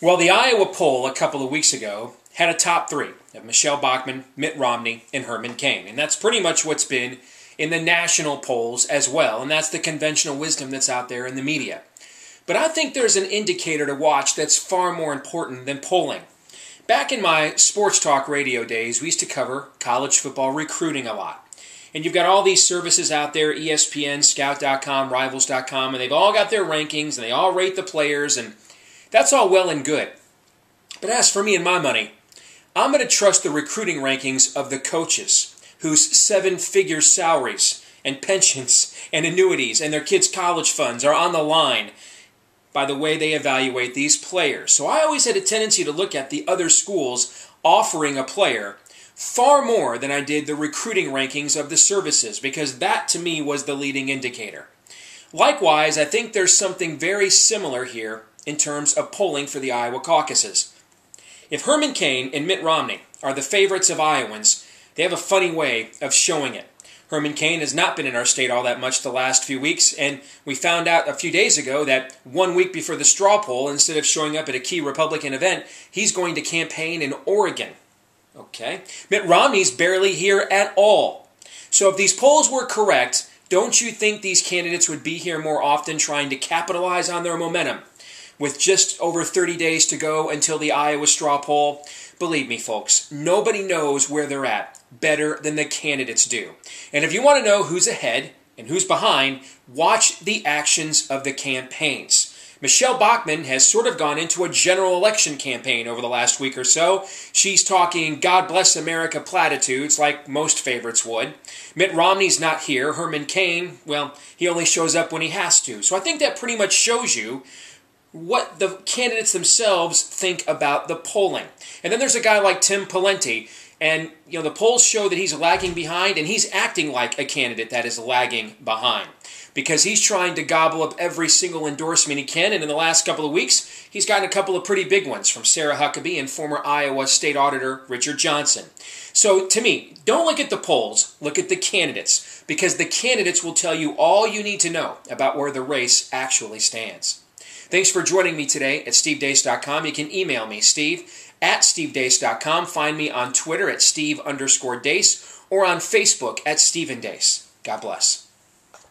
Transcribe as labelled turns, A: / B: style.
A: Well, the Iowa poll a couple of weeks ago had a top three of Michelle Bachmann, Mitt Romney, and Herman Cain. And that's pretty much what's been in the national polls as well. And that's the conventional wisdom that's out there in the media. But I think there's an indicator to watch that's far more important than polling. Back in my sports talk radio days, we used to cover college football recruiting a lot. And you've got all these services out there, ESPN, Scout.com, Rivals.com, and they've all got their rankings, and they all rate the players, and that's all well and good. But as for me and my money, I'm going to trust the recruiting rankings of the coaches whose seven-figure salaries and pensions and annuities and their kids' college funds are on the line by the way they evaluate these players. So I always had a tendency to look at the other schools offering a player far more than I did the recruiting rankings of the services, because that to me was the leading indicator. Likewise, I think there's something very similar here in terms of polling for the Iowa caucuses. If Herman Cain and Mitt Romney are the favorites of Iowans, they have a funny way of showing it. Herman Cain has not been in our state all that much the last few weeks, and we found out a few days ago that 1 week before the straw poll, instead of showing up at a key Republican event, he's going to campaign in Oregon. Okay. Mitt Romney's barely here at all. So if these polls were correct, don't you think these candidates would be here more often trying to capitalize on their momentum? With just over 30 days to go until the Iowa straw poll, believe me, folks, nobody knows where they're at better than the candidates do. And if you want to know who's ahead and who's behind, watch the actions of the campaigns. Michelle Bachmann has sort of gone into a general election campaign over the last week or so. She's talking God bless America platitudes like most favorites would. Mitt Romney's not here. Herman Cain, well, he only shows up when he has to. So I think that pretty much shows you what the candidates themselves think about the polling. And then there's a guy like Tim Pawlenty, and the polls show that he's lagging behind, and he's acting like a candidate that is lagging behind because he's trying to gobble up every single endorsement he can, and in the last couple of weeks, he's gotten a couple of pretty big ones from Sarah Huckabee and former Iowa State Auditor Richard Johnson. So to me, don't look at the polls, look at the candidates, because the candidates will tell you all you need to know about where the race actually stands. Thanks for joining me today at stevedeace.com. You can email me, steve@stevedeace.com. Find me on Twitter at steve_deace or on Facebook at Stephen Deace. God bless.